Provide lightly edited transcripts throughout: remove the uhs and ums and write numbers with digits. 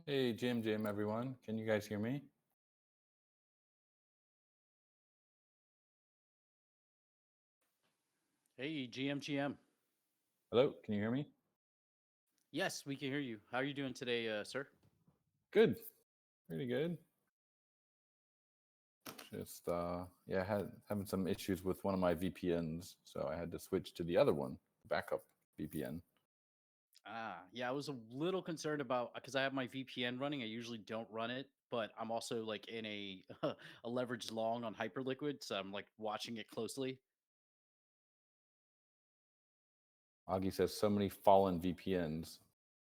Hey, Jim, everyone. Can you guys hear me? Hey, GM. Hello, can you hear me? Yes, we can hear you. How are you doing today, sir? Good. Pretty good. Just yeah, I had having some issues with one of my VPNs, so I had to switch to the other one, backup VPN. Yeah, I was a little concerned about because I have my VPN running. I usually don't run it, but I'm also like in a a leveraged long on Hyperliquid, so I'm like watching it closely. Augie says so many fallen VPNs.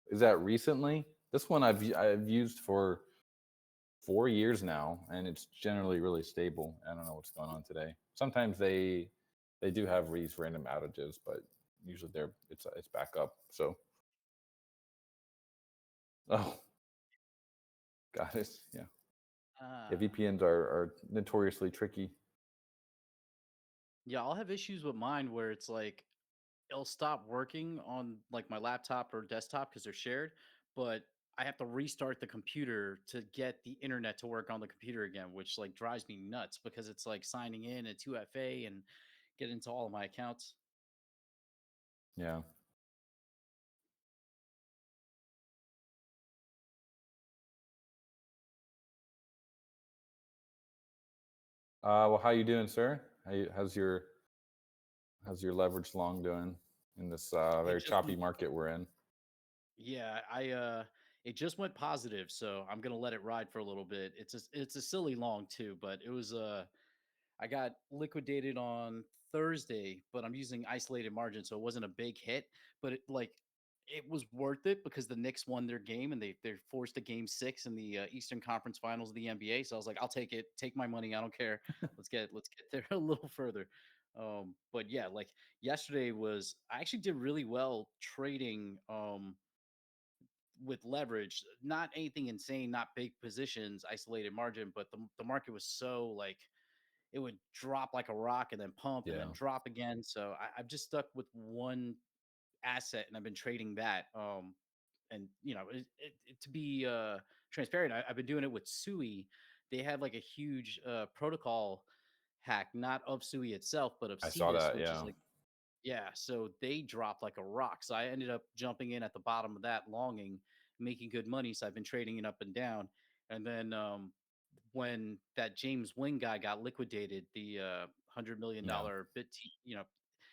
Is that recently? This one I've used for 4 years now, and it's generally really stable. I don't know what's going on today. Sometimes they do have these random outages, but usually it's back up. So oh, got it. Yeah, yeah. Ah, VPNs are notoriously tricky. yeah, I'll have issues with mine where it's like it'll stop working on like my laptop or desktop because they're shared, but I have to restart the computer to get the internet to work on the computer again, which like drives me nuts because it's like signing in at 2FA and get into all of my accounts. Yeah. Well, how you doing, sir? How's your leverage long doing in this It very just choppy went, market we're in? yeah, it just went positive, so I'm gonna let it ride for a little bit. It's a silly long too, but it was I got liquidated on Thursday, but I'm using isolated margin, so it wasn't a big hit. But it was worth it because the Knicks won their game and they're forced a game 6 in the Eastern Conference Finals of the NBA. So I was like, I'll take it, take my money, I don't care. Let's get there a little further. But yeah, like yesterday was I actually did really well trading with leverage, not anything insane, not big positions, isolated margin, but the market was so like it would drop like a rock and then pump and then Yeah, drop again. So I've just stuck with one asset and I've been trading that. And to be transparent, I've been doing it with Sui. They had like a huge protocol hack, not of Sui itself, but of I saw Cetus, that. which is Yeah, like yeah, so they dropped like a rock. So I ended up jumping in at the bottom of that longing, making good money. So I've been trading it up and down. And then when that James Wing guy got liquidated, the $100 million yeah. bit,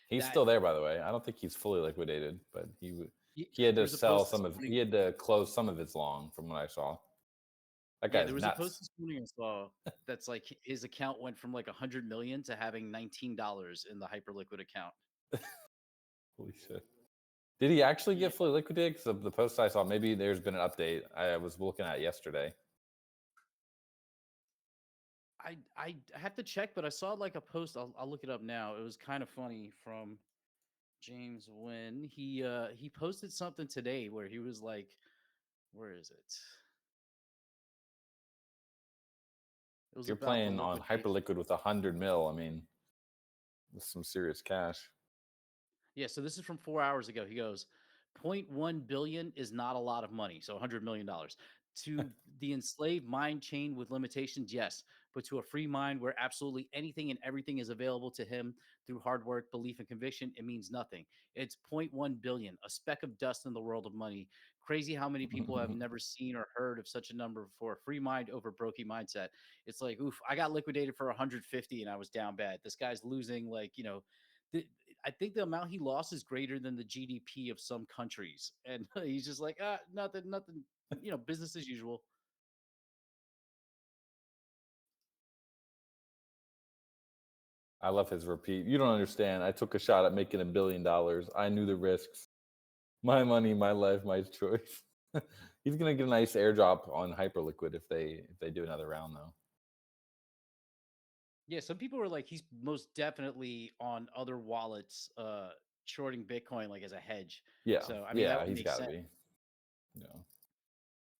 He's that still there, by the way. I don't think he's fully liquidated, but he had there to was a sell post this some of he morning. had to close some of his long, from what I saw. That Yeah, there guy's was a post nuts. this morning I saw that's like his account went from like 100 million to having $19 in the hyperliquid account. Holy shit! Did he actually Yeah. get fully liquidated? Because of the post I saw, maybe there's been an update. I was looking at yesterday. I have to check, but I saw like a post. I'll look it up now. It was kind of funny from James Wynn. He posted something today where he was like, where is it? It If was you're about the playing on liquidation. Hyperliquid with 100 mil, I mean, that's some serious cash. Yeah, so this is from 4 hours ago. He goes, "Point 0.1 billion is not a lot of money, so $100 million. To the enslaved mind chain with limitations, yes, but to a free mind where absolutely anything and everything is available to him through hard work, belief, and conviction, it means nothing. It's point 0.1 billion, a speck of dust in the world of money. Crazy how many people have never seen or heard of such a number before. Free mind over brokey mindset. It's like, oof, I got liquidated for 150 and I was down bad. This guy's losing like, the, I think the amount he lost is greater than the GDP of some countries, and he's just like, nothing, nothing, business as usual. I love his repeat. You don't understand. I took a shot at making $1 billion. I knew the risks. My money, my life, my choice. He's gonna get a nice airdrop on Hyperliquid if they do another round though. Yeah, some people are like, he's most definitely on other wallets, shorting Bitcoin like as a hedge. Yeah, So I mean, that yeah, would he's make got to sense. be. Yeah,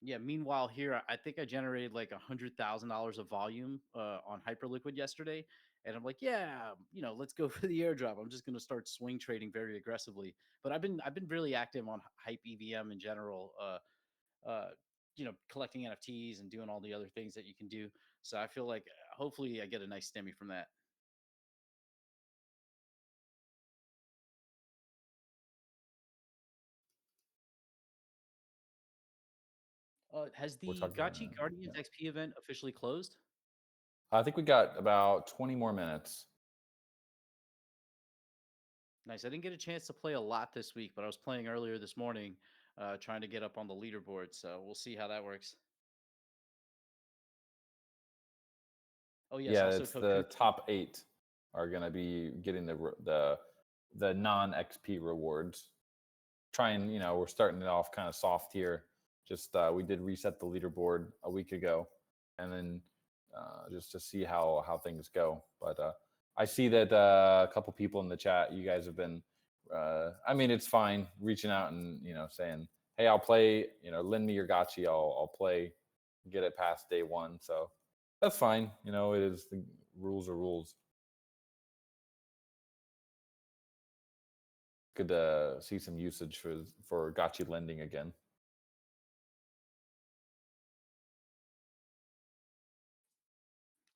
Yeah. Meanwhile, here I think I generated like $100,000 of volume on Hyperliquid yesterday, and I'm like, yeah, let's go for the airdrop. I'm just gonna start swing trading very aggressively. But I've been really active on Hype EVM in general. Collecting NFTs and doing all the other things that you can do. So I feel like hopefully I get a nice stimmy from that. Has we're the talking. Gotchi Guardians Yeah. XP event officially closed? I think we got about 20 more minutes. Nice. I didn't get a chance to play a lot this week, but I was playing earlier this morning, trying to get up on the leaderboard. So we'll see how that works. Oh yes, Yeah, also it's Coach. the top 8 are going to be getting the non XP rewards. Trying, we're starting it off kind of soft here. Just we did reset the leaderboard a week ago, and then just to see how things go. But I see that a couple people in the chat, you guys have been. I mean, it's fine reaching out and saying, "Hey, I'll play. Lend me your gotchi. I'll play, get it past day one." So that's fine. It is the rules are rules. Good to see some usage for gotchi lending again.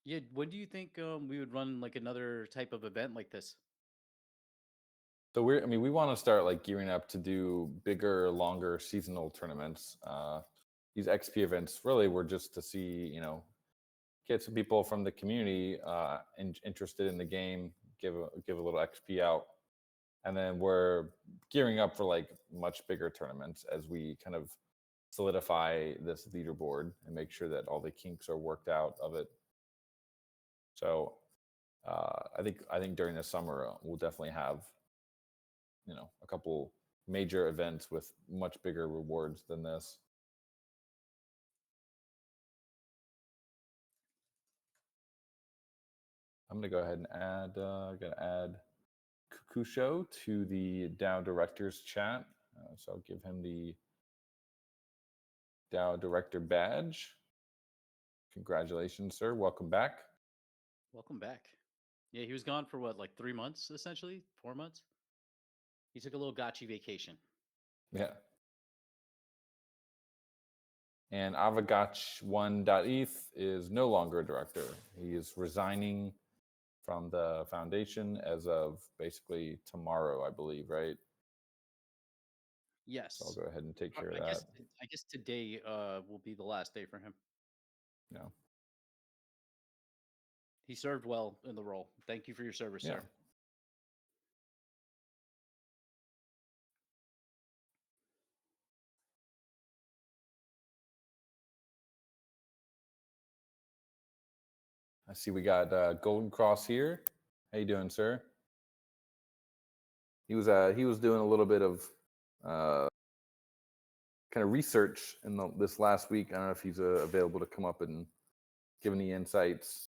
Yeah, when do you think we would run like another type of event like this? So we want to start like gearing up to do bigger, longer seasonal tournaments. These XP events really were just to see, get some people from the community interested in the game, give a little XP out, and then we're gearing up for like much bigger tournaments as we kind of solidify this leaderboard and make sure that all the kinks are worked out of it. So I think during the summer we'll definitely have a couple major events with much bigger rewards than this. I'm gonna go ahead and add. Gonna add Kukusho to the DAO directors chat. So I'll give him the DAO director badge. Congratulations, sir. Welcome back. Welcome back. Yeah, he was gone for what, like 3 months, essentially, 4 months. He took a little gotchi vacation. Yeah. And Aavegotchi1.eth is no longer a director. He is resigning from the foundation as of basically tomorrow, I believe, right? So I'll Yes, go ahead and take care of I that. guess. I guess today will be the last day for him. Yeah. He served well in the role. Thank you for your service, Yeah. sir. I see we got Golden Cross here. How you doing, sir? He was doing a little bit of uh, kind of research in this last week. I don't know if he's available to come up and give any insights.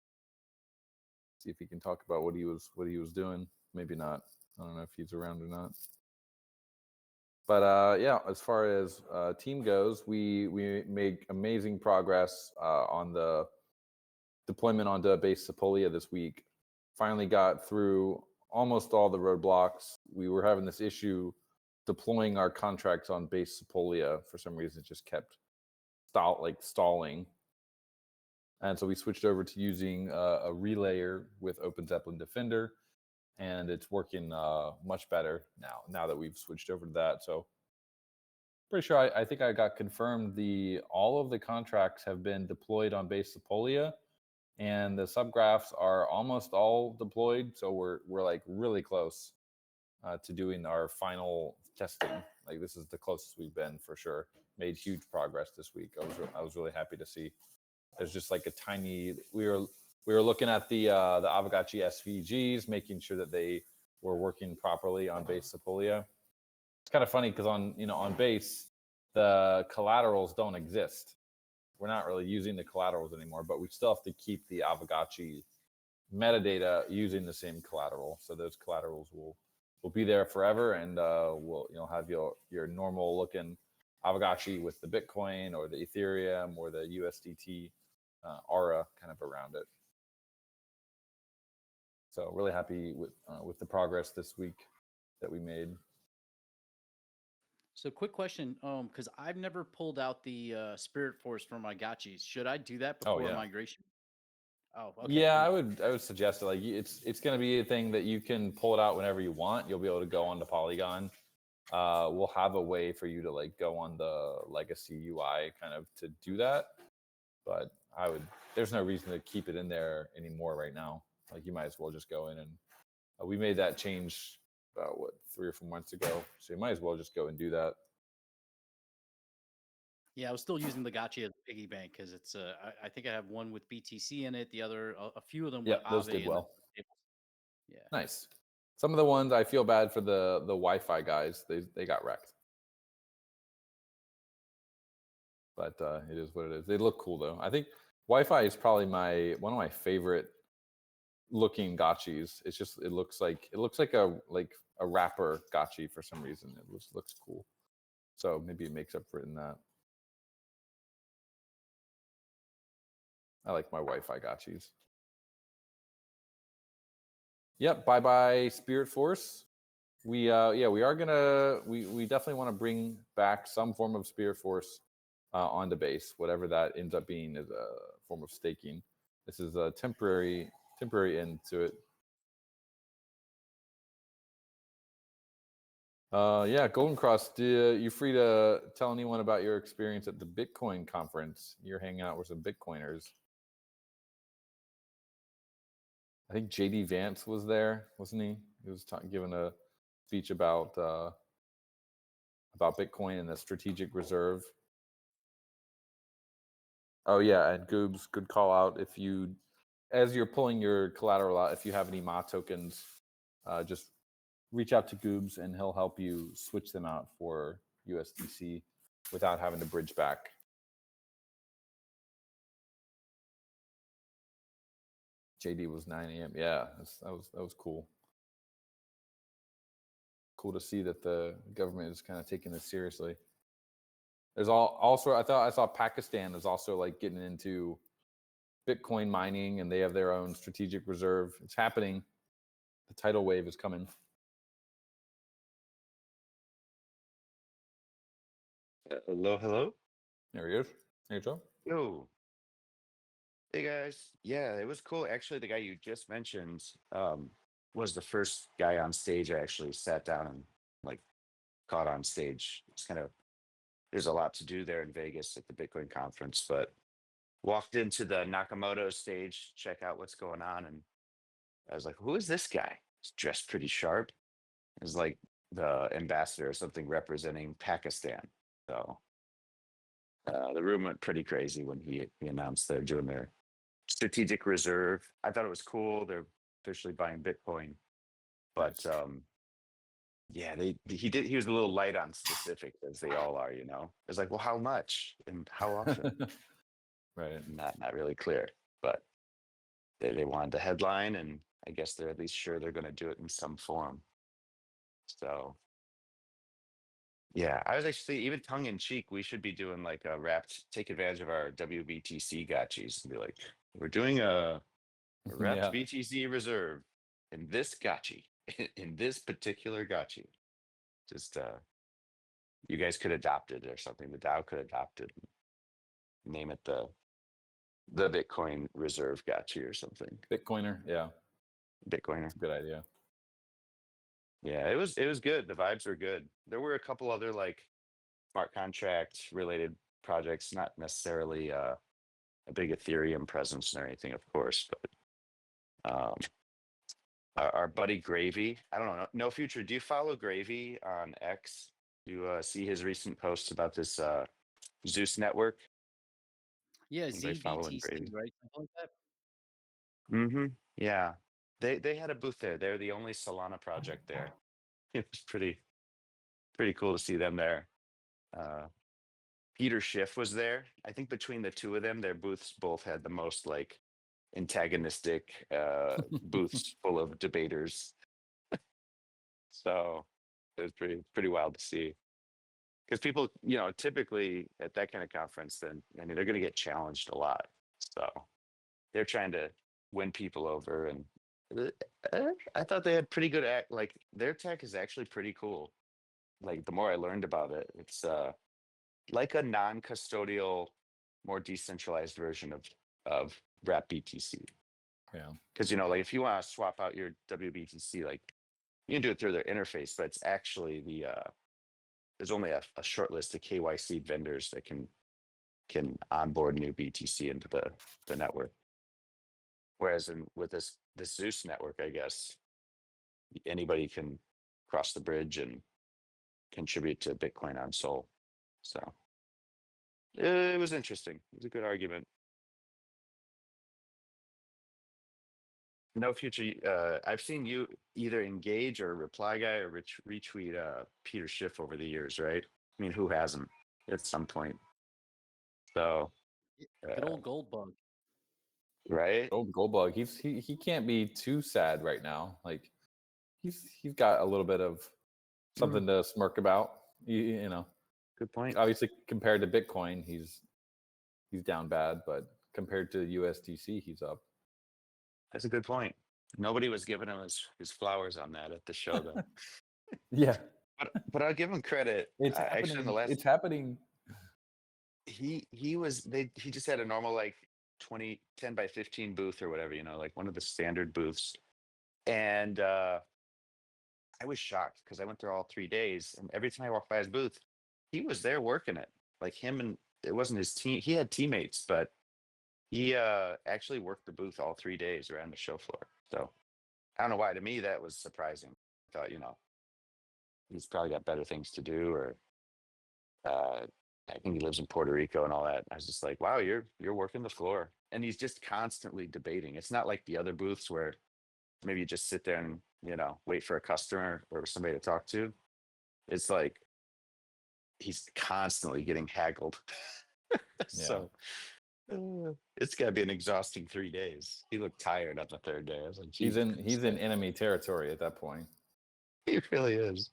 See if he can talk about what he was doing. Maybe not. I don't know if he's around or not. But yeah, as far as team goes, we made amazing progress on the deployment onto base Sepolia this week. Finally got through almost all the roadblocks. We were having this issue deploying our contracts on base Sepolia. For some reason, it just kept stalling. And so we switched over to using a relayer with Open Zeppelin Defender, and it's working much better now that we've switched over to that. So pretty sure I think I got confirmed all of the contracts have been deployed on base Sepolia, and the subgraphs are almost all deployed. So we're like really close to doing our final testing. Like this is the closest we've been for sure. Made huge progress this week. I was really happy to see. There's just like a tiny. We were looking at the Aavegotchi SVGs, making sure that they were working properly on base Sepolia. It's kind of funny because on base the collaterals don't exist. We're not really using the collaterals anymore, but we still have to keep the Aavegotchi metadata using the same collateral. So those collaterals will be there forever, and will have your normal looking Aavegotchi with the Bitcoin or the Ethereum or the USDT aura kind of around it. So really happy with the progress this week that we made. So, quick question, because I've never pulled out the Spirit Force from my gotchis. Should I do that Oh before a yeah. migration? Oh, okay, Yeah, cool. I would suggest it. Like it's going to be a thing that you can pull it out whenever you want. You'll be able to go onto Polygon. We'll have a way for you to like go on the legacy UI kind of to do that. But I would there's no reason to keep it in there anymore right now. Like you might as well just go in and we made that change about 3 or 4 months ago, so you might as well just go and do that. Yeah, I was still using the Gotchi as a piggy bank because it's I think I have one with BTC in it, the other a few of them with Yeah, those did Aave, and then well. yeah. Nice. Some of the ones I feel bad for the Wi-Fi guys. They got wrecked. But it is what it is. They look cool though. I think Wi-Fi is probably one of my favorite looking gotchis. It's just it looks like a wrapper gotchi for some reason. It looks cool. So maybe it makes up for it in that. I like my Wi-Fi gotchis. Yep. Bye bye Spirit Force. We definitely want to bring back some form of Spirit Force onto base, whatever that ends up being is a form of staking. This is a temporary end to it. Yeah, Golden Cross, you free to tell anyone about your experience at the Bitcoin conference? You're hanging out with some Bitcoiners. I think JD Vance was there, wasn't he? He was giving a speech about Bitcoin and the strategic reserve. Oh yeah, and Goobs, good call out. If you, as you're pulling your collateral out, if you have any MA tokens, just reach out to Goobs and he'll help you switch them out for USDC without having to bridge back. JD was 9 a.m. Yeah, that was cool. Cool to see that the government is kind of taking this seriously. There's also I saw Pakistan is also like getting into Bitcoin mining, and they have their own strategic reserve. It's happening. The tidal wave is coming. Hello. There he is. Hey, Joe. Yo. Hey guys. Yeah, it was cool. Actually, the guy you just mentioned was the first guy on stage I actually sat down and like caught on stage. It's kind of there's a lot to do there in Vegas at the Bitcoin conference, but walked into the Nakamoto stage, check out what's going on, and I was like, "Who is this guy? He's dressed pretty sharp." It was like the ambassador or something representing Pakistan. So the room went pretty crazy when he announced they're doing their strategic reserve. I thought it was cool. They're officially buying Bitcoin, but Nice. yeah, he was a little light on specifics as they all are. It's like, well, how much and how often? Right. Not really clear, but they wanted the headline, and I guess they're at least sure they're going to do it in some form. So yeah, I was actually even tongue in cheek. We should be doing like a wrapped, take advantage of our WBTC gotchis and be like, we're doing a wrapped Yeah. BTC reserve in this gotchi, in this particular gotchi. Just you guys could adopt it or something. The DAO could adopt it. Name it the Bitcoin reserve gotchi or something. Bitcoiner. Yeah. Bitcoiner. It's a good idea. Yeah, it was good. The vibes were good. There were a couple other like smart contract related projects, not necessarily a big Ethereum presence or anything, of course, but our buddy Gravy. I don't know. No Future. Do you follow Gravy on X? Do you see his recent posts about this Zeus network? Yeah, Anybody following ZBTC, Gravy? right? Something like that. Mm-hmm. Yeah. They had a booth there. They're the only Solana project there. It was pretty cool to see them there. Uh Peter Schiff was there. I think between the two of them, their booths both had the most like antagonistic booths full of debaters. So it was pretty wild to see. Because people, typically at that kind of conference, then I mean they're going to get challenged a lot. So they're trying to win people over, and I thought they had pretty good act. Like their tech is actually pretty cool. Like the more I learned about it, it's like a non-custodial, more decentralized version of Wrap BTC. Yeah. Because like if you want to swap out your WBTC, like you can do it through their interface, but it's actually there's only a short list of KYC vendors that can can onboard new BTC into the network. Whereas with this Zeus network, I guess anybody can cross the bridge and contribute to Bitcoin on Sol. So it was interesting. It was a good argument. No future. I've seen you either engage or reply guy or retweet Peter Schiff over the years, right? I mean, who hasn't at some point? So, Good old gold bug. right? Old Goldbug, he can't be too sad right now. Like he's got a little bit of something to smirk about. You know, Good point. obviously compared to Bitcoin, he's down bad, but compared to USDC, he's up. That's a good point. Nobody was giving him his flowers on that at the show, though. Yeah, But I'll give him credit. it's Actually, in the happening. last, It's happening. he just had a normal like 10 by 15 booth or whatever, like one of the standard booths. And I was shocked because I went there all 3 days, and every time I walked by his booth, he was there working it. Like him, and it wasn't his team. He had teammates, but he actually worked the booth all 3 days around the show floor. So I don't know why. To me, that was surprising. I thought, he's probably got better things to do, or I think he lives in Puerto Rico and all that. I was just like, wow, you're working the floor, and he's just constantly debating. It's not like the other booths where maybe you just sit there and wait for a customer or somebody to talk to. It's like he's constantly getting haggled. So it's got to be an exhausting 3 days. He looked tired on the third day. I was like, He's in enemy territory at that point. He really is.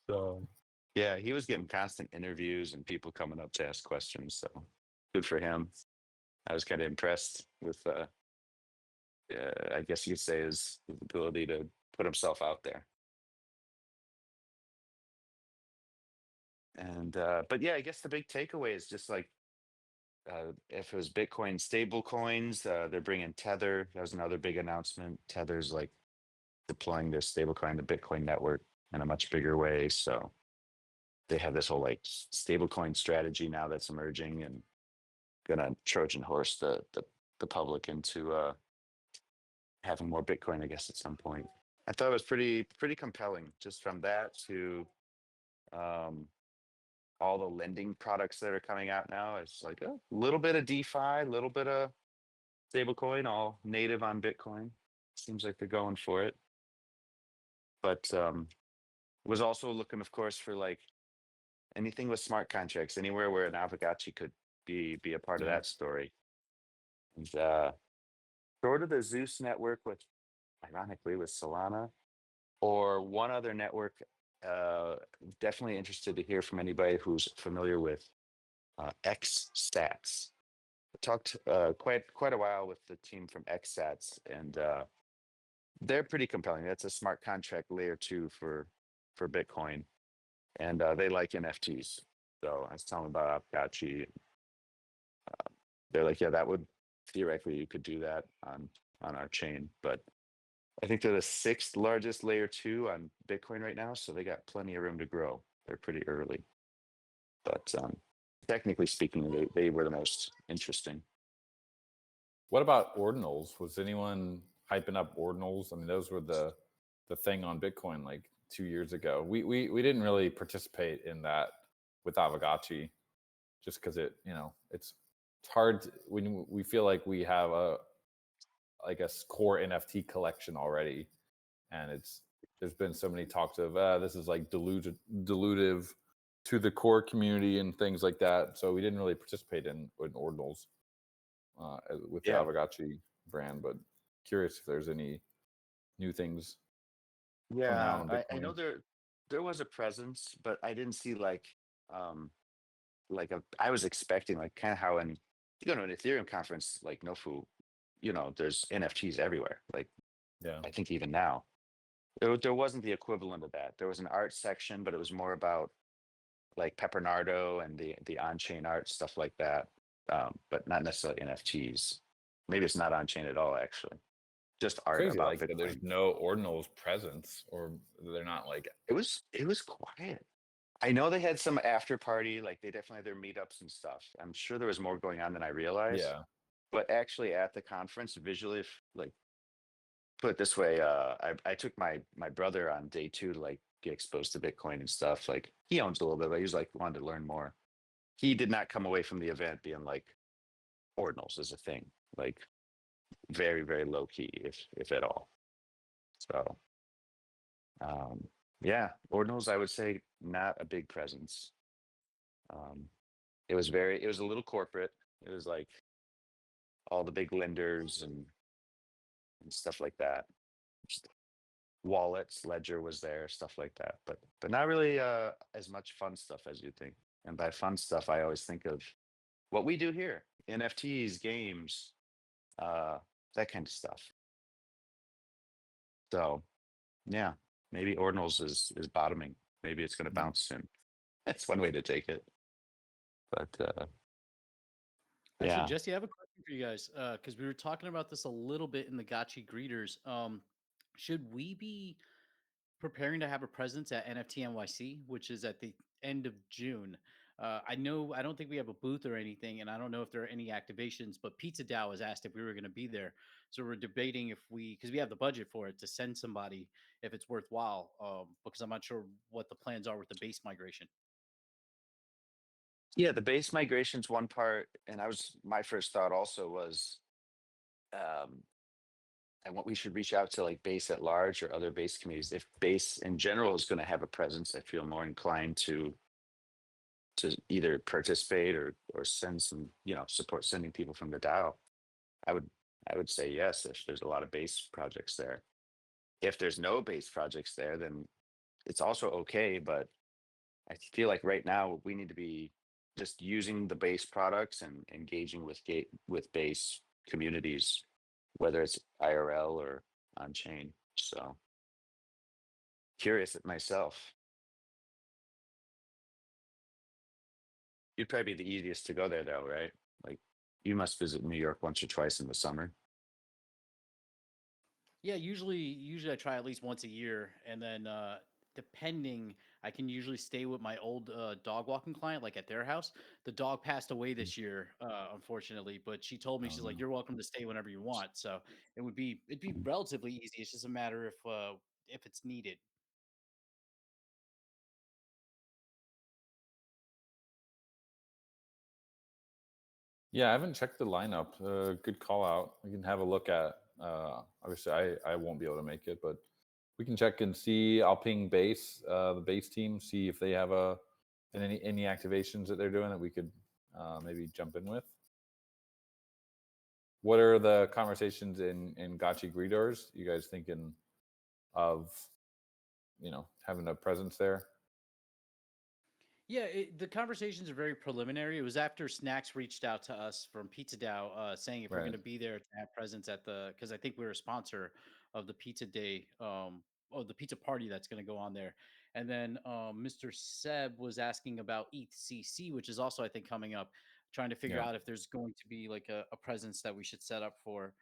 So yeah, he was getting constant interviews and people coming up to ask questions. So good for him. I was kind of impressed with I guess you could say his ability to put himself out there. And but yeah, I guess the big takeaway is just like if it was Bitcoin stable coins, they're bringing Tether. That was another big announcement. Tether's like deploying their stablecoin, the Bitcoin network, in a much bigger way. So they have this whole like stablecoin strategy now that's emerging and gonna Trojan horse the public into having more Bitcoin, I guess, at some point. I thought it was pretty compelling, just from that to all the lending products that are coming out now. It's like a little bit of DeFi, a little bit of stablecoin, all native on Bitcoin. Seems like they're going for it. But was also looking, of course, for like anything with smart contracts, anywhere where an Aavegotchi could be a part of that story. And sort of the Zeus network with, ironically, with Solana, or one other network. Definitely interested to hear from anybody who's familiar with XStats. I talked quite a while with the team from XStats, and they're pretty compelling. That's a smart contract layer 2 for Bitcoin, and they like NFTs. So I was telling them about Aavegotchi. They're like, yeah, that would theoretically you could do that on our chain, but I think they're the 6th largest layer 2 on Bitcoin right now, so they got plenty of room to grow. They're pretty early, but technically speaking, they were the most interesting. What about ordinals? Was anyone hyping up ordinals? I mean, those were the thing on Bitcoin like 2 years ago. We didn't really participate in that with Aavegotchi, just because it's hard when we feel like we have a core NFT collection already, and there's been so many talks of this is like dilutive to the core community and things like that. So we didn't really participate in ordinals with the Aavegotchi brand, but curious if there's any new things coming out on Bitcoin. I know there was a presence, but I didn't see like I was expecting like kind of how when you go to an Ethereum conference like Nofu, there's NFTs everywhere. Like I think even now there wasn't the equivalent of that. There was an art section, but it was more about like Pepernardo and the on-chain art, stuff like that, but not necessarily NFTs. Maybe it's not on-chain at all, actually. Just art Crazy, about like Bitcoin. there's no ordinals presence, or they're not like It was quiet. I know they had some after party, like they definitely had their meetups and stuff. I'm sure there was more going on than I realized. Yeah. But actually at the conference, visually, like put it this way, I took my brother on day 2 to like get exposed to Bitcoin and stuff. Like he owns a little bit, but he was like wanted to learn more. He did not come away from the event being like ordinals is a thing. Like very, very low key, if at all. So yeah, ordinals I would say not a big presence. Um it was a little corporate. It was like all the big lenders and stuff like that. Just wallets, Ledger was there, stuff like that. But not really as much fun stuff as you think. And by fun stuff, I always think of what we do here: NFTs, games, uh, that kind of stuff. So yeah, maybe Ordinals is bottoming. Maybe it's going to bounce soon. That's one way to take it. But Actually, yeah, Jesse, I have a question for you guys because we were talking about this a little bit in the Gotchi greeters. Should we be preparing to have a presence at NFT NYC, which is at the end of June? I know I don't think we have a booth or anything, and I don't know if there are any activations. But Pizza Dow has asked if we were going to be there, so we're debating if because we have the budget for it to send somebody if it's worthwhile. Because I'm not sure what the plans are with the base migration. yeah. The base migration's one part, and my first thought also was, um, and what we should reach out to like base at large or other base communities. If base in general is going to have a presence, I feel more inclined to either participate or send some, support sending people from the DAO. I would I would say yes if there's a lot of base projects there. If there's no base projects there, then it's also okay. But I feel like right now we need to be just using the base products and engaging with base communities, whether it's IRL or on chain. So curious at myself. You'd probably be the easiest to go there though, right? Like you must visit New York once or twice in the summer. Yeah, usually I try at least once a year, and then depending, I can usually stay with my old dog walking client, like at their house. The dog passed away Mm. this year, unfortunately, but she told me Oh she's like, no. "You're welcome to stay whenever you want." So it'd be relatively easy. It's just a matter if it's needed. Yeah, I haven't checked the lineup. Good call out. We can have a look at. Obviously, I won't be able to make it, but we can check and see. I'll ping base, the base team, see if they have any activations that they're doing that we could maybe jump in with. What are the conversations in Gotchi Greeters? You guys thinking of having a presence there? Yeah, the conversations are very preliminary. It was after Snacks reached out to us from Pizza Dow, saying if we're going Right. to be there to have presence at because I think we're a sponsor of the Pizza Day, or the pizza party that's going to go on there. And then Mr. Seb was asking about ETHCC, which is also I think coming up, trying to figure Yeah. out if there's going to be like a presence that we should set up for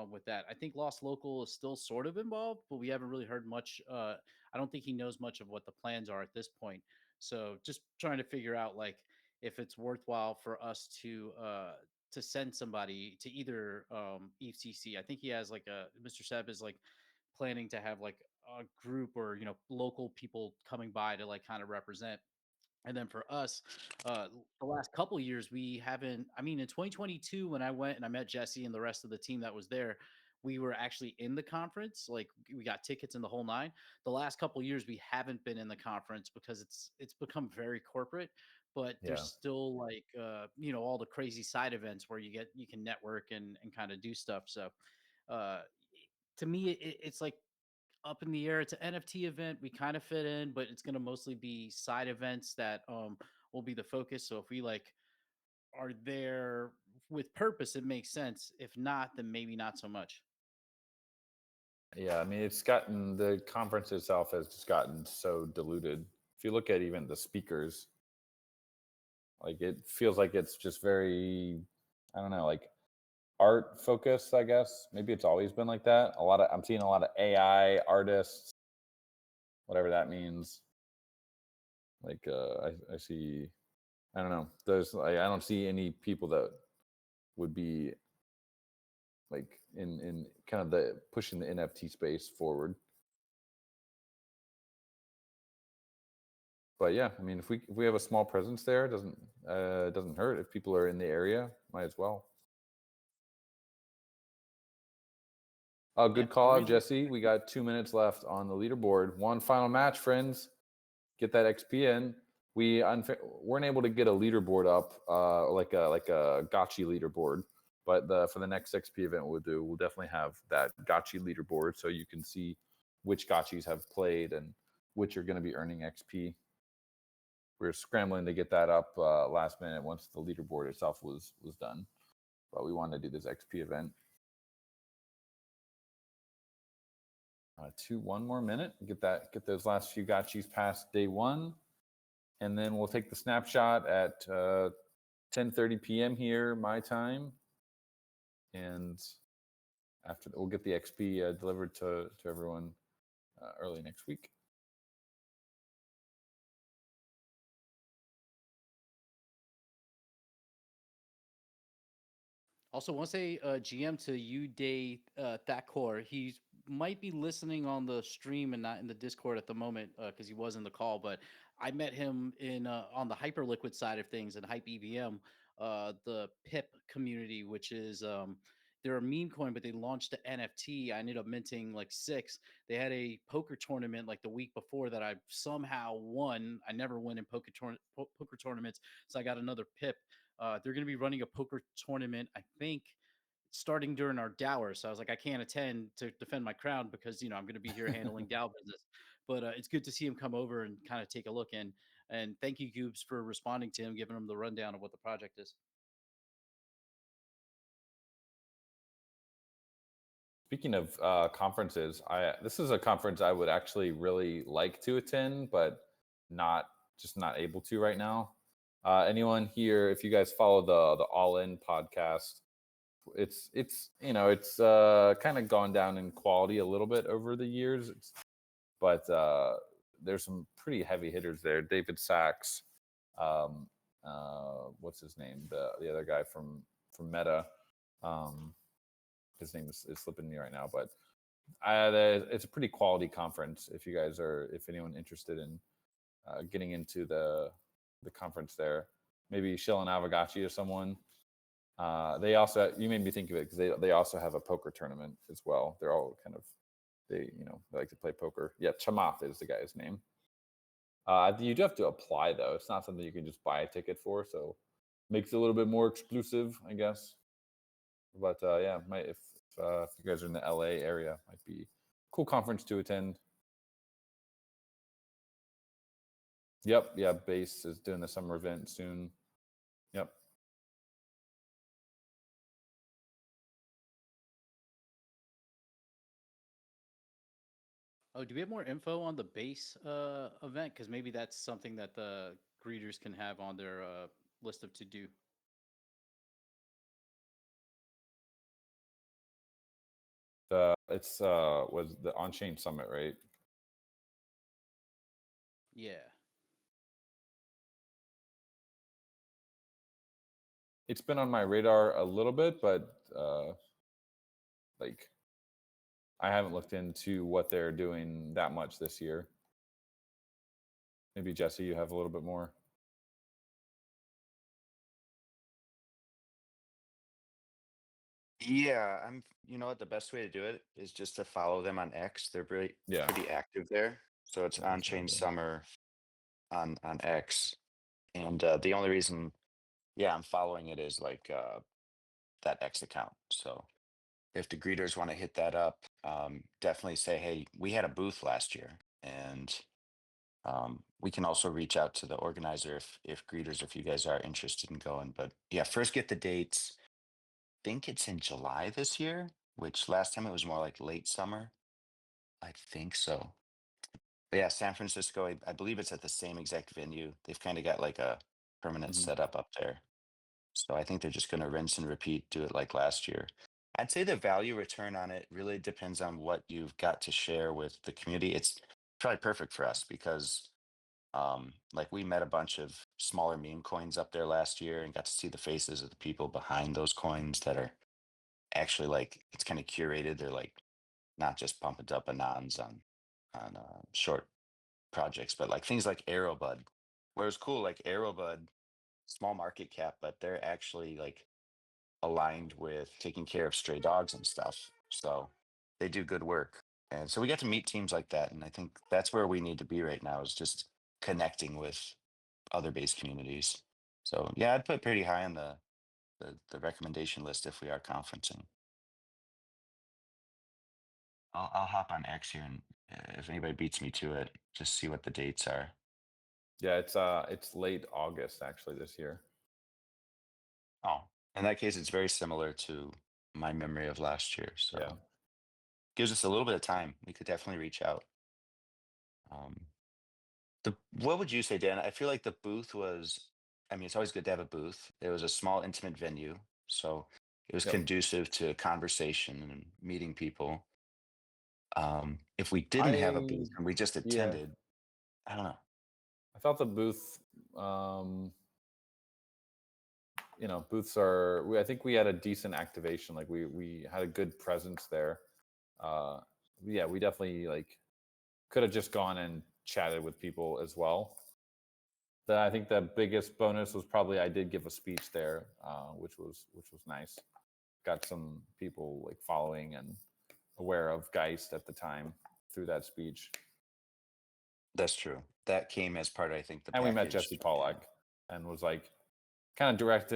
with that. I think Lost Local is still sort of involved, but we haven't really heard much. I don't think he knows much of what the plans are at this point. So just trying to figure out like if it's worthwhile for us to send somebody to either EFCC. I think he has like a Mr. Seb is like planning to have like a group or local people coming by to like kind of represent. And then for us, the last couple years, we haven't. I mean, in 2022, when I went and I met Jesse and the rest of the team that was there, we were actually in the conference. Like we got tickets in the whole nine. The last couple years, we haven't been in the conference because it's become very corporate. But there's Yeah. still like all the crazy side events where you can network and kind of do stuff. So uh, to me, it's like up in the air. It's an NFT event. We kind of fit in, but it's going to mostly be side events that will be the focus. So if we like are there with purpose, it makes sense. If not, then maybe not so much. Yeah, I mean, it's gotten the conference itself has just gotten so diluted. If you look at even the speakers, like it feels like it's just very, I don't know, like art focused, I guess. Maybe it's always been like that. I'm seeing a lot of AI artists, whatever that means. Like I see, I don't know. There's I don't see any people that would be like in kind of the pushing the NFT space forward. But yeah, I mean, if we have a small presence there, it doesn't hurt if people are in the area. Might as well. Oh, Yeah, good the call out, reason Jesse. We got 2 minutes left on the leaderboard. One final match, friends. Get that XP in. We weren't able to get a leaderboard up, like a gotchi leaderboard. But for the next XP event we'll definitely have that gotchi leaderboard so you can see which gotchis have played and which are going to be earning XP. We're scrambling to get that up last minute once the leaderboard itself was done. But we wanted to do this XP event. One more minute. Get those last few gotchis past day one, and then we'll take the snapshot at 10:30 p.m. here my time, and after that, we'll get the XP delivered to everyone early next week. also want to say GM to you, Day Thakor. He might be listening on the stream and not in the Discord at the moment because he was in the call. But I met him in on the Hyperliquid side of things and Hype EVM, the PIP community, which is they're a meme coin, but they launched an NFT. I ended up minting like 6. They had a poker tournament like the week before that I somehow won. I never win in poker tournaments, so I got another PIP. They're going to be running a poker tournament, I think, starting during our dower. So I was like, I can't attend to defend my crown because I'm going to be here handling DAO business. But it's good to see him come over and kind of take a look in. And thank you, Goobs, for responding to him, giving him the rundown of what the project is. Speaking of conferences, this is a conference I would actually really like to attend, but not able to right now. Anyone here, if you guys follow the All In podcast, it's kind of gone down in quality a little bit over the years, but there's some pretty heavy hitters there. David Sachs, what's his name? The other guy from Meta. His name is slipping me right now, but it's a pretty quality conference. If anyone interested in getting into the conference there, maybe Shill and Aavegotchi or someone. They also, you made me think of it because they also have a poker tournament as well. They're all kind of they like to play poker. Yeah, Chamath is the guy's name. You do have to apply though. It's not something you can just buy a ticket for, so makes it a little bit more exclusive, I guess. But yeah, if you guys are in the LA area, might be a cool conference to attend. Yep, yeah, Base is doing the summer event soon. Yep. Oh, do we have more info on the base event? Because maybe that's something that the greeters can have on their list of to do. It's was the on-chain summit, right? Yeah. It's been on my radar a little bit, but like I haven't looked into what they're doing that much this year. Maybe Jesse, you have a little bit more. Yeah, you know what, the best way to do it is just to follow them on X. They're pretty Yeah. pretty active there. So it's Yeah, on-chain exactly. summer on X. And the only reason, yeah, I'm following it is like that X account. So if the greeters want to hit that up, definitely say, hey, we had a booth last year, and we can also reach out to the organizer if greeters, if you guys are interested in going. But yeah, first get the dates. Think it's in July this year, which last time it was more like late summer. I think so. But yeah, San Francisco, I believe it's at the same exact venue. They've kind of got like a permanent Mhm. setup up there. So I think they're just going to rinse and repeat, do it like last year. I'd say the value return on it really depends on what you've got to share with the community. It's probably perfect for us because Like we met a bunch of smaller meme coins up there last year and got to see the faces of the people behind those coins that are actually like it's kind of curated. They're like not just pumping up anons on short projects, but like things like Aerobud. Where it's cool, like Aerobud, small market cap, but they're actually like aligned with taking care of stray dogs and stuff. So they do good work. And so we get to meet teams like that. And I think that's where we need to be right now is just connecting with other base communities. So yeah, I'd put pretty high on the recommendation list if we are conferencing. I'll hop on X here and if anybody beats me to it, just see what the dates are. Yeah, it's late August actually this year. Oh, in that case, it's very similar to my memory of last year. So Yeah. gives us a little bit of time. We could definitely reach out. What would you say, Dan? I feel like the booth was, I mean, it's always good to have a booth. It was a small, intimate venue. So it was Yep. conducive to conversation and meeting people. If we didn't have a booth and we just Yeah. attended, I don't know. I thought the booth, booths are. I think we had a decent activation. Like we had a good presence there. Yeah, we definitely like could have just gone and chatted with people as well. I think the biggest bonus was probably I did give a speech there, which was nice. Got some people like following and aware of Geist at the time through that speech. That's true. That came as part of, I think, the And we met package. Jesse Pollack and was like, kind of asked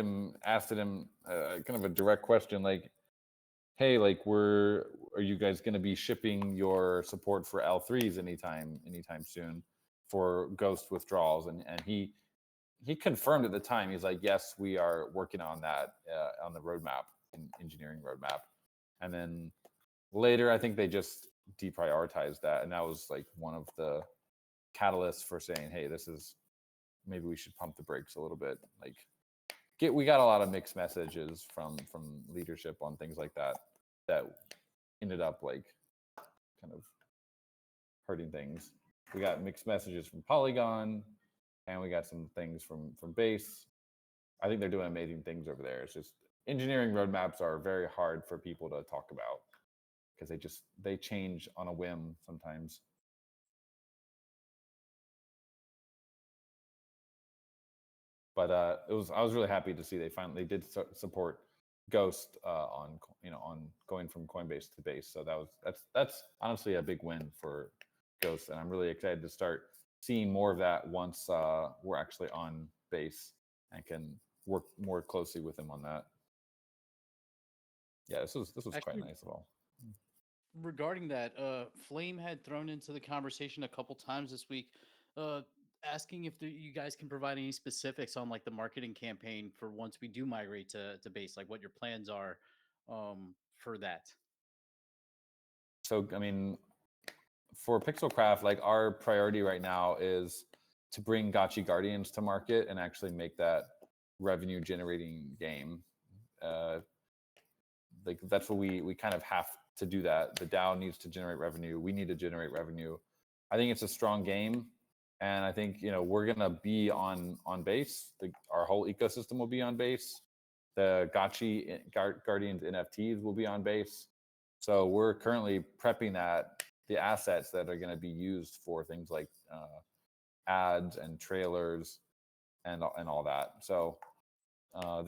him kind of a direct question like, hey, like are you guys going to be shipping your support for L3s anytime soon for Ghost withdrawals? And he confirmed at the time, he's like, yes, we are working on that on the roadmap, engineering roadmap. And then later, I think they just deprioritized that. And that was like one of the catalysts for saying, hey, maybe we should pump the brakes a little bit. Like we got a lot of mixed messages from leadership on things like that ended up like kind of hurting things. We got mixed messages from Polygon, and we got some things from Base. I think they're doing amazing things over there. It's just engineering roadmaps are very hard for people to talk about because they change on a whim sometimes. But I was really happy to see they did support Ghost on going from Coinbase to Base. So that's honestly a big win for Ghost, and I'm really excited to start seeing more of that once we're actually on Base and can work more closely with them on that. Yeah, this was Actually, quite nice of all. regarding that, Flame had thrown into the conversation a couple times this week, uh, asking if you guys can provide any specifics on like the marketing campaign for once we do migrate to Base, like what your plans are for that. So I mean, for Pixelcraft, like our priority right now is to bring Gotchi Guardians to market and actually make that revenue generating game. Like that's what we kind of have to do that. The DAO needs to generate revenue. We need to generate revenue. I think it's a strong game, and I think we're gonna be on Base. Our whole ecosystem will be on Base. The Gotchi Guardians NFTs will be on Base. So we're currently prepping the assets that are going to be used for things like ads and trailers and all that. So I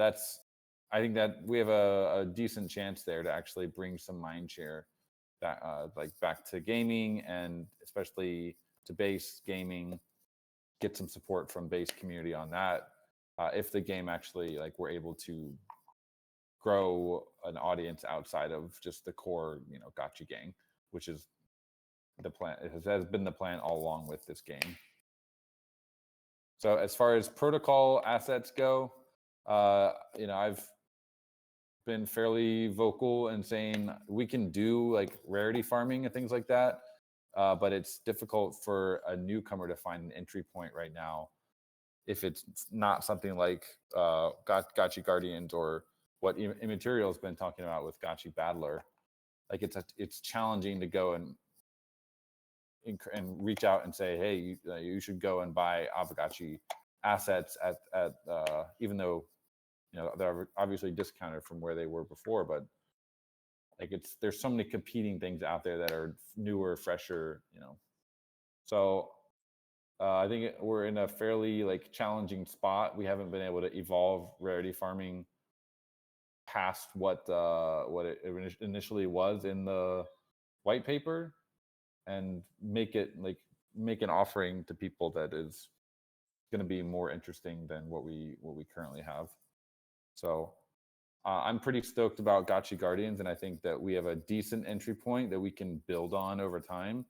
think that we have a decent chance there to actually bring some mind share that like back to gaming and especially to Base gaming, get some support from Base community on that. If the game actually like we're able to grow an audience outside of just the core, Gotcha gang, which is the plan. It has been the plan all along with this game. So as far as protocol assets go, I've been fairly vocal in saying we can do like rarity farming and things like that, but it's difficult for a newcomer to find an entry point right now if it's not something like Gotchi Guardians or what Immaterial has been talking about with Gotchi Battler. Like it's challenging to go and and reach out and say, hey, you should go and buy Aavegotchi assets at even though they're obviously discounted from where they were before, but like there's so many competing things out there that are newer, fresher, So I think we're in a fairly like challenging spot. We haven't been able to evolve rarity farming past what it initially was in the white paper, and make an offering to people that is going to be more interesting than what we currently have. So I'm pretty stoked about Gotchi Guardians, and I think that we have a decent entry point that we can build on over time,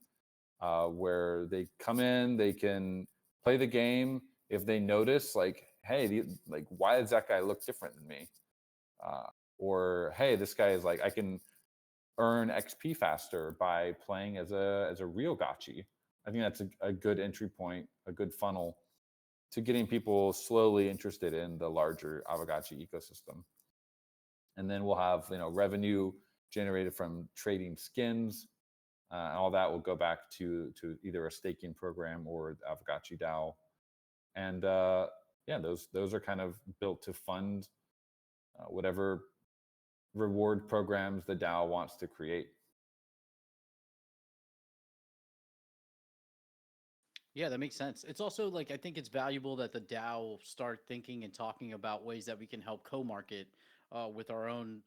where they come in, they can play the game. If they notice, like, hey, like, why does that guy look different than me? Or hey, this guy is like, I can earn XP faster by playing as a real Gotchi. I think that's a good entry point, a good funnel to getting people slowly interested in the larger Aavegotchi ecosystem. And then we'll have revenue generated from trading skins, and all that will go back to either a staking program or the Aavegotchi DAO. And yeah, those are kind of built to fund whatever reward programs the DAO wants to create. Yeah, that makes sense. It's also like I think it's valuable that the DAO start thinking and talking about ways that we can help co-market with our own,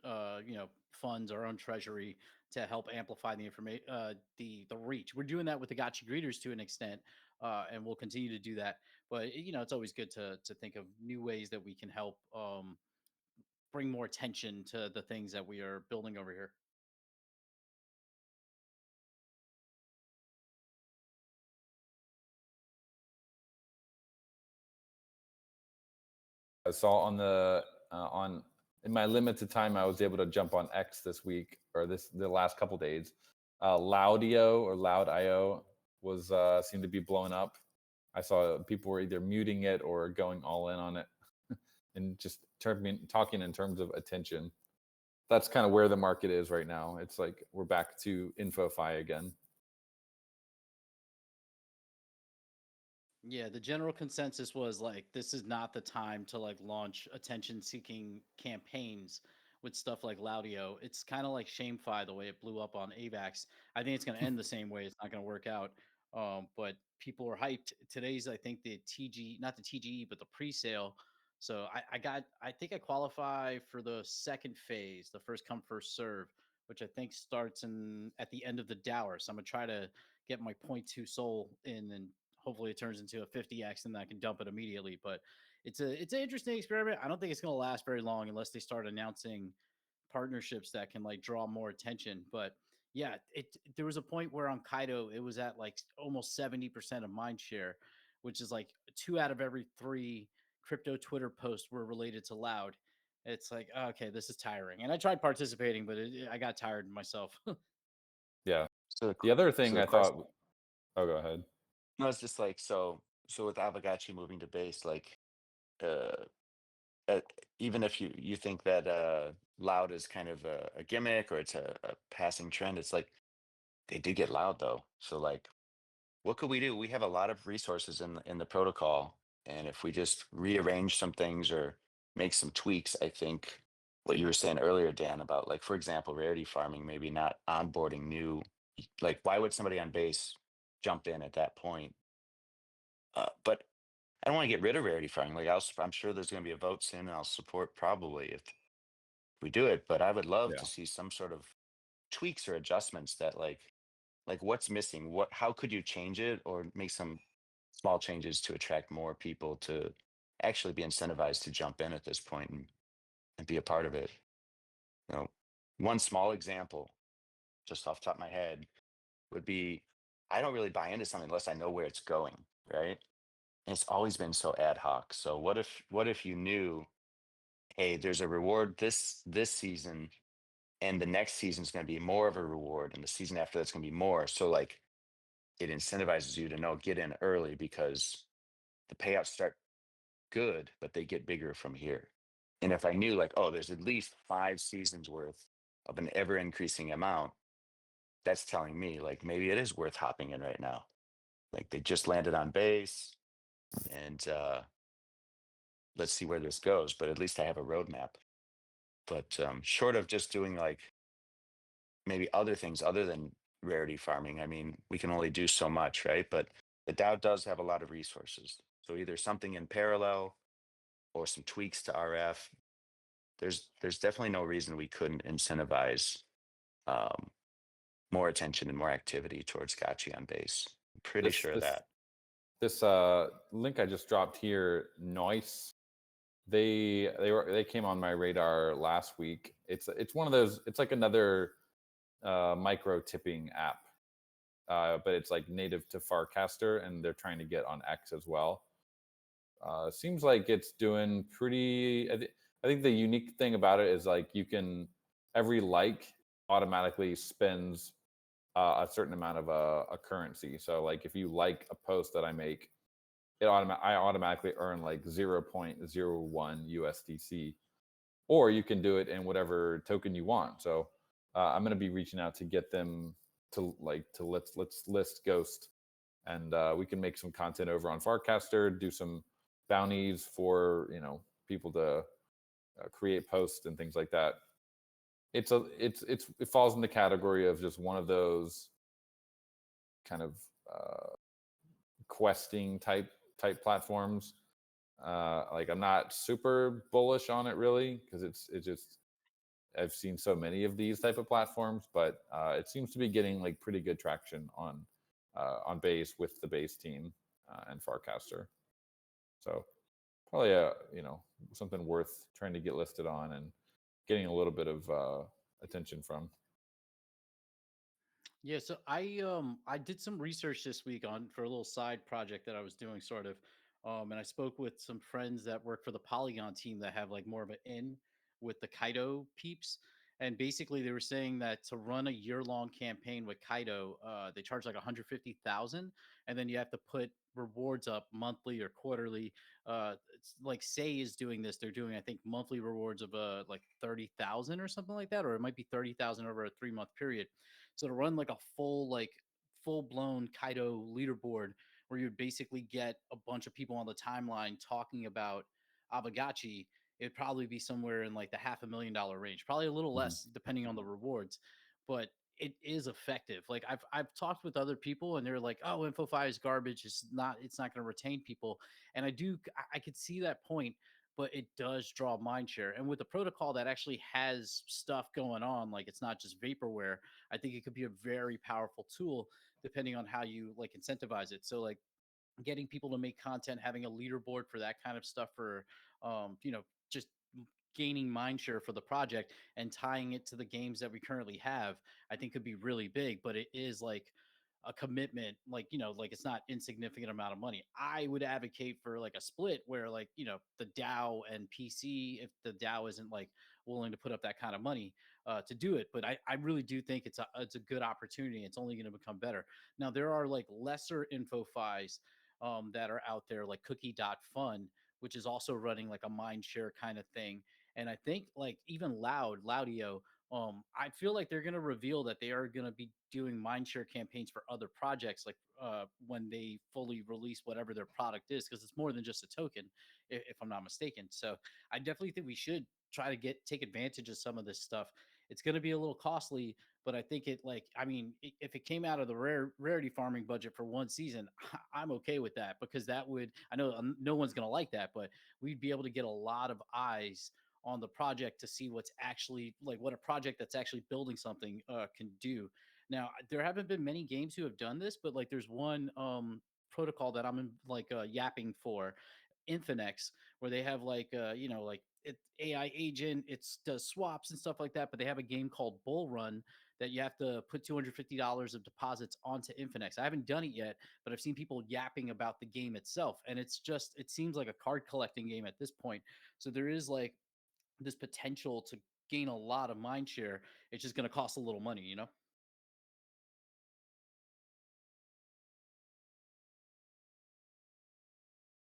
funds, our own treasury to help amplify the information, the reach. We're doing that with the Gotcha Greeters to an extent, and we'll continue to do that. But it's always good to think of new ways that we can help bring more attention to the things that we are building over here. I saw on the on in my limited time, I was able to jump on X this week, or the last couple days. Loudio or Loud.io was seemed to be blowing up. I saw people were either muting it or going all in on it, and just talking in terms of attention. That's kind of where the market is right now. It's like we're back to InfoFi again. Yeah, the general consensus was like this is not the time to like launch attention seeking campaigns with stuff like Laudio. It's kind of like Shamefy the way it blew up on AVAX. I think it's going to end the same way. It's not going to work out. But people are hyped. Today's I think the TG, not the TGE, but the pre-sale. So I think I qualify for the second phase, the first come first serve, which I think starts in at the end of the dower. So I'm gonna try to get my point 0.2 soul in and hopefully it turns into a 50x and I can dump it immediately. But it's an interesting experiment. I don't think it's going to last very long unless they start announcing partnerships that can like draw more attention. But yeah, there was a point where on Kaido it was at like almost 70% of mind share, which is like 2 out of every 3 crypto Twitter posts were related to Loud. It's like, okay, this is tiring. And I tried participating, but I got tired myself. Yeah. So The other so thing the I question, thought. Oh, go ahead. no, it's just like so with Aavegotchi moving to base, like uh, uh even if you think that loud is kind of a gimmick or it's a passing trend, it's like they did get loud though. So like, what could we do? We have a lot of resources in the protocol, and if we just rearrange some things or make some tweaks, I think what you were saying earlier, Dan, about like for example, rarity farming, maybe not onboarding new, like why would somebody on base jump in at that point? But I don't want to get rid of rarity farming. Like I'm sure there's going to be a vote soon, and I'll support probably if we do it. But I would love to Yeah. see some sort of tweaks or adjustments that like what's missing. What how could you change it or make some small changes to attract more people to actually be incentivized to jump in at this point and be a part of it. You know, one small example, just off the top of my head, would be I don't really buy into something unless I know where it's going, right? And it's always been so ad hoc. So what if you knew, hey, there's a reward this season, and the next season is going to be more of a reward, and the season after that's going to be more. So like it incentivizes you to know get in early because the payouts start good, but they get bigger from here. And if I knew like, oh, there's at least 5 seasons worth of an ever increasing amount, that's telling me like maybe it is worth hopping in right now. Like they just landed on base, and let's see where this goes. But at least I have a roadmap. But short of just doing like maybe other things other than rarity farming, I mean, we can only do so much, right? But the DAO does have a lot of resources. So either something in parallel or some tweaks to RF. There's definitely no reason we couldn't incentivize um, more attention and more activity towards Gotchi on base. I'm pretty This sure of this that. this link I just dropped here, Noise. They came on my radar last week. It's one of those. It's like another micro tipping app, but it's like native to Farcaster, and they're trying to get on X as well. Seems like it's doing pretty. I think the unique thing about it is like you can every like automatically spends a certain amount of a currency. So like if you like a post that I make, I automatically earn like 0.01 USDC, or you can do it in whatever token you want. So I'm going to be reaching out to get them to let's list Ghost, and we can make some content over on Farcaster, do some bounties for people to create posts and things like that. It falls in the category of just one of those kind of questing type platforms. Like I'm not super bullish on it really because it just I've seen so many of these type of platforms, but it seems to be getting like pretty good traction on base with the base team and Farcaster. So probably something worth trying to get listed on and getting a little bit of attention from. Yeah, so I did some research this week on for a little side project that I was doing sort of. And I spoke with some friends that work for the Polygon team that have like more of an in with the Kaido peeps. And basically they were saying that to run a year-long campaign with Kaido, they charge like 150,000, and then you have to put rewards up monthly or quarterly. It's like Say is doing this. They're doing, I think, monthly rewards of like 30,000 or something like that, or it might be 30,000 over a 3-month period. So to run like a full blown Kaido leaderboard where you'd basically get a bunch of people on the timeline talking about Aavegotchi, it'd probably be somewhere in like the $500,000 range, probably a little Mhm. less depending on the rewards, but it is effective. Like I've talked with other people and they're like, oh, InfoFi is garbage. It's not going to retain people. And I could see that point, but it does draw mind share. And with the protocol that actually has stuff going on, like it's not just vaporware, I think it could be a very powerful tool depending on how you like incentivize it. So like getting people to make content, having a leaderboard for that kind of stuff for just gaining mind share for the project and tying it to the games that we currently have, I think could be really big. But it is like a commitment, like like it's not insignificant amount of money. I would advocate for like a split where like the DAO and PC, if the DAO isn't like willing to put up that kind of money to do it. But I really do think it's a good opportunity. It's only going to become better. Now there are like lesser info files that are out there, like Cookie.fun, which is also running like a mind share kind of thing. And I think like even Loudio, I feel like they're going to reveal that they are going to be doing mindshare campaigns for other projects, like when they fully release whatever their product is, because it's more than just a token, if I'm not mistaken. So I definitely think we should try to take advantage of some of this stuff. It's going to be a little costly, but I think if it came out of the rarity farming budget for one season, I'm okay with that, because that would, I know no one's going to like that, but we'd be able to get a lot of eyes on the project to see what's actually like what a project that's actually building something can do. Now, there haven't been many games who have done this, but like there's one protocol that I'm in, like yapping for, Infinex, where they have like like AI agent, it does swaps and stuff like that, but they have a game called Bull Run that you have to put $250 of deposits onto Infinex. I haven't done it yet, but I've seen people yapping about the game itself, and it seems like a card collecting game at this point. So there is like this potential to gain a lot of mind share. It's just going to cost a little money.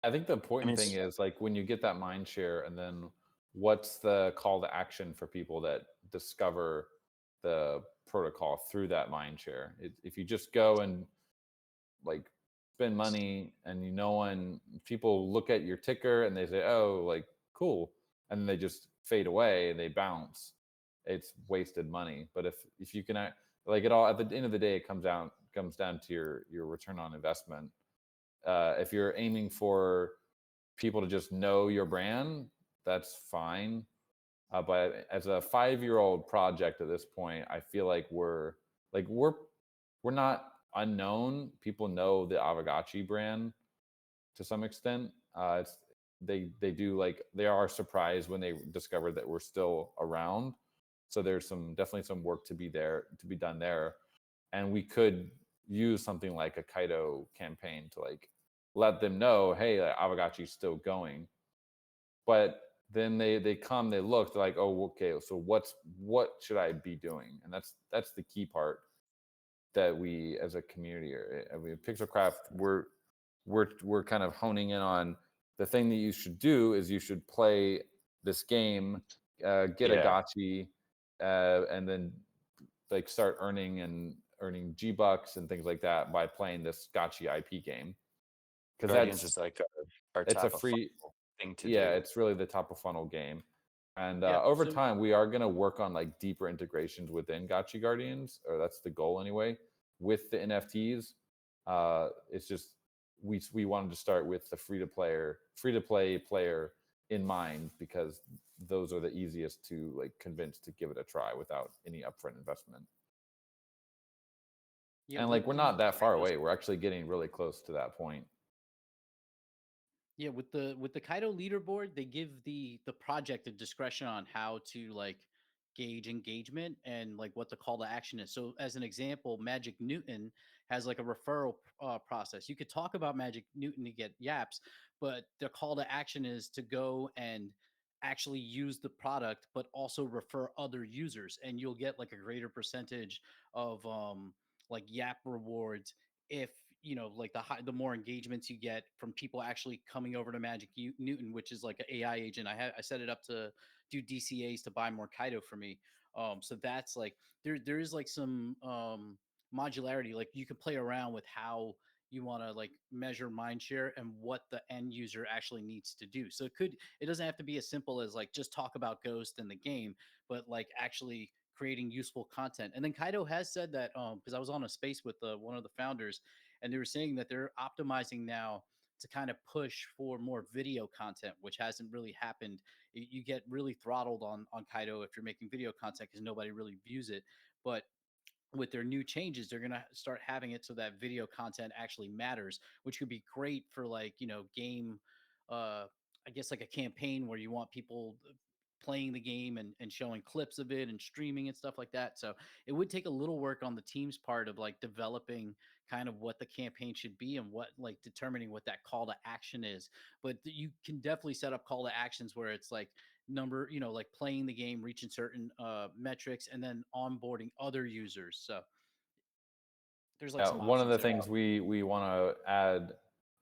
I think the I mean, important thing is like when you get that mind share, and then what's the call to action for people that discover the protocol through that mind share. If you just go and like spend money and people look at your ticker and they say, oh, like cool, and then they just fade away and they bounce, it's wasted money. But if you can like it all at the end of the day, it comes down to your return on investment. If you're aiming for people to just know your brand, that's fine. But as a 5-year-old project at this point, I feel like we're not unknown. People know the Aavegotchi brand to some extent. They do, like, they are surprised when they discover that we're still around. So there's definitely some work to be done there, and we could use something like a Kaido campaign to like let them know, hey, like, Aavegotchi's still going. But then they look, they're like, oh, okay, so what should I be doing? And that's the key part that we as a community I mean, Pixelcraft, we're kind of honing in on the thing that you should do is you should play this game, get a gotchi, and then like start earning G bucks and things like that by playing this gotchi IP game, because Guardians is like our it's a top of free thing to yeah, do. it's really the top of funnel game. And Yeah, over so time, we are going to work on like deeper integrations within Gotchi Guardians, or that's the goal anyway, with the NFTs. It's just we wanted to start with the free to play player in mind, because those are the easiest to like convince to give it a try without any upfront investment. yeah, And like with we're the not that far away. We're actually getting really close to that point. Yeah, with the Kaido leaderboard, they give the project a discretion on how to like gauge engagement and like what the call to action is. So, as an example, Magic Newton has like a referral process. You could talk about Magic Newton to get yaps, but the call to action is to go and actually use the product, but also refer other users, and you'll get like a greater percentage of like yap rewards if like the more engagements you get from people actually coming over to Newton, which is like an AI agent. I set it up to do DCAs to buy more Kaido for me. So that's like there is like some modularity. Like you can play around with how you want to like measure mindshare and what the end user actually needs to do. So it doesn't have to be as simple as like just talk about Ghost in the game, but like actually creating useful content. And then Kaido has said that because I was on a space with one of the founders, and they were saying that they're optimizing now to kind of push for more video content, which hasn't really happened. You get really throttled on Kaido if you're making video content because nobody really views it. But with their new changes, they're going to start having it so that video content actually matters, which could be great for like, game, uh, I guess like a campaign where you want people playing the game and showing clips of it and streaming and stuff like that. So it would take a little work on the team's part of like developing kind of what the campaign should be and what like determining what that call to action is. But you can definitely set up call to actions where it's like like playing the game, reaching certain metrics, and then onboarding other users. So there's like Yeah, some one of options the there. things we want to add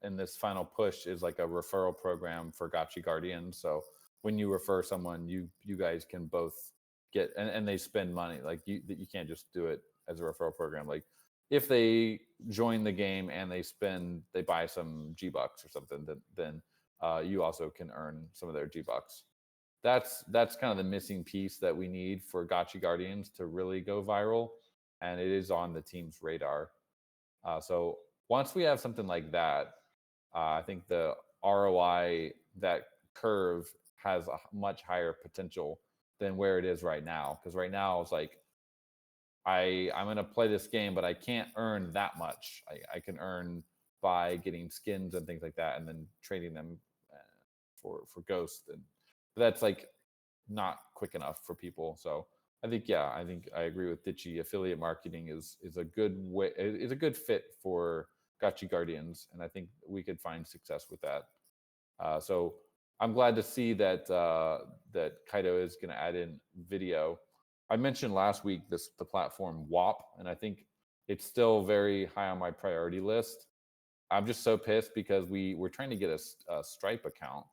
in this final push is like a referral program for Gotchi Guardians. So when you refer someone, you guys can both get, and they spend money. Like you can't just do it as a referral program. Like if they join the game and they buy some G bucks or something, then you also can earn some of their G bucks. That's kind of the missing piece that we need for Gotchi Guardians to really go viral, and it is on the team's radar. So once we have something like that, I think the ROI, that curve, has a much higher potential than where it is right now. Because right now it's like I'm going to play this game, but I can't earn that much. I can earn by getting skins and things like that, and then trading them for Ghost, and that's like not quick enough for people. So I think I agree with Ditchy. Affiliate marketing is a good way, is a good fit for Gotchi Guardians, and I think we could find success with that. So I'm glad to see that that Kaido is going to add in video. I mentioned last week the platform WAP, and I think it's still very high on my priority list. I'm just so pissed because we're trying to get a Stripe account,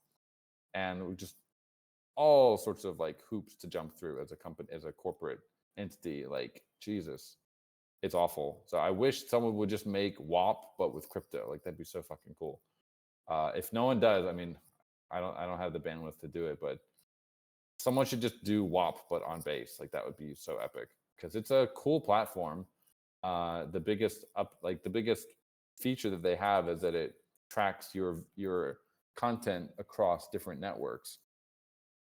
and we just all sorts of like hoops to jump through as a company, as a corporate entity. Like, Jesus, it's awful. So I wish someone would just make WAP but with crypto. Like, that'd be so fucking cool. If no one does, I mean, I don't have the bandwidth to do it, but someone should just do WAP but on Base. Like, that would be so epic because it's a cool platform. The biggest feature that they have is that it tracks your content across different networks,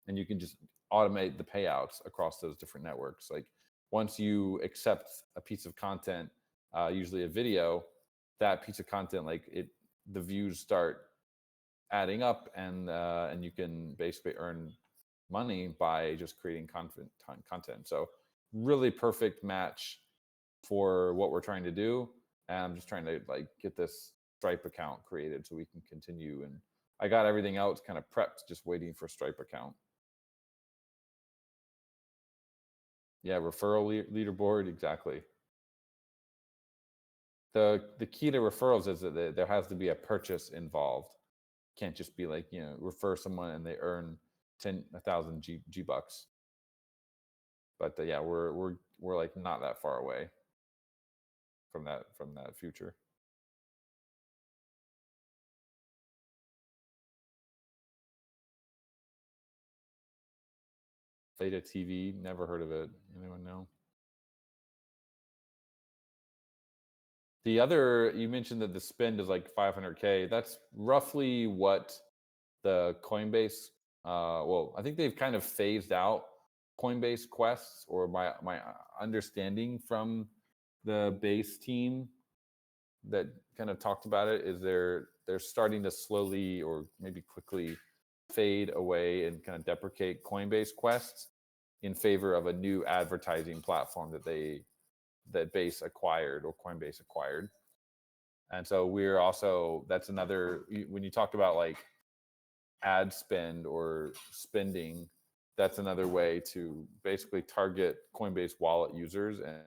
and you can just automate the payouts across those different networks. Like, once you accept a piece of content, usually a video, that piece of content, the views start adding up, and you can basically earn money by just creating content. So really perfect match for what we're trying to do. And I'm just trying to get this Stripe account created so we can continue. And I got everything else kind of prepped, just waiting for Stripe account. Yeah, referral leaderboard, exactly. The key to referrals is that there has to be a purchase involved. Can't just be refer someone and they earn 1,000 G bucks. But yeah, we're like not that far away from that future. Theta TV, never heard of it. Anyone know? The other, you mentioned that the spend is like 500K. That's roughly what the Coinbase, well, I think they've kind of phased out Coinbase quests, or my understanding from the base team that kind of talked about it is they're starting to slowly or maybe quickly fade away and kind of deprecate Coinbase quests in favor of a new advertising platform that Base acquired, or Coinbase acquired. And so we're also, that's another, when you talk about like ad spend or spending, that's another way to basically target Coinbase wallet users. And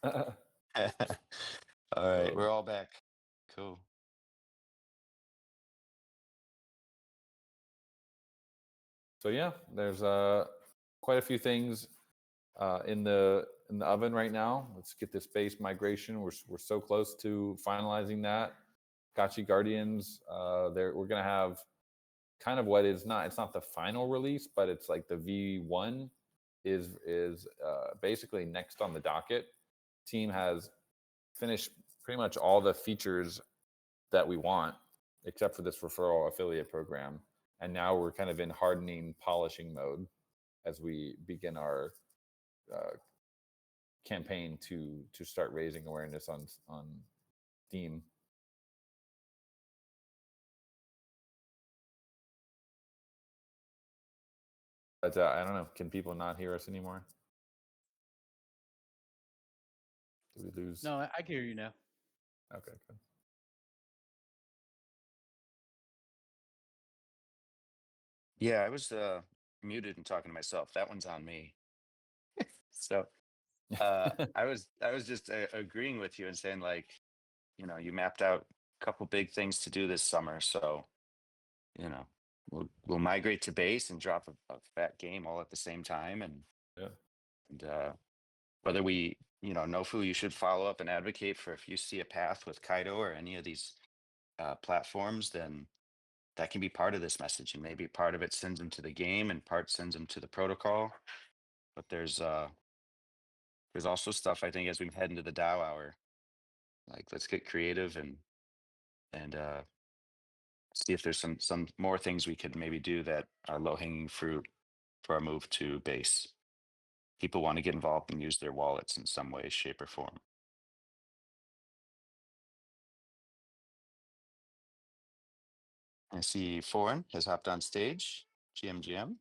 All right, we're all back. Cool. so yeah, there's quite a few things in the oven right now. Let's get this base migration. We're so close to finalizing that. Gotchi Guardians, we're gonna have kind of what is not, it's not the final release, but it's like the V1 is basically next on the docket. Team has finished pretty much all the features that we want, except for this referral affiliate program. And now we're kind of in hardening, polishing mode as we begin our campaign to start raising awareness on Steam. But I don't know. Can people not hear us anymore? Did we lose? No, I can hear you now. Okay, good. Yeah, I was muted and talking to myself. That one's on me. So I was just agreeing with you and saying, like, you mapped out a couple big things to do this summer. So, we'll migrate to base and drop a fat game all at the same time. And Yeah. and whether we, Nofu, you should follow up and advocate for, if you see a path with Kaido or any of these platforms, then that can be part of this messaging. Maybe part of it sends them to the game and part sends them to the protocol. But there's also stuff I think as we head into the DAO hour, like let's get creative and see if there's some more things we could maybe do that are low hanging fruit for our move to base. People want to get involved and use their wallets in some way, shape, or form. I see Foreign has hopped on stage. GMGM.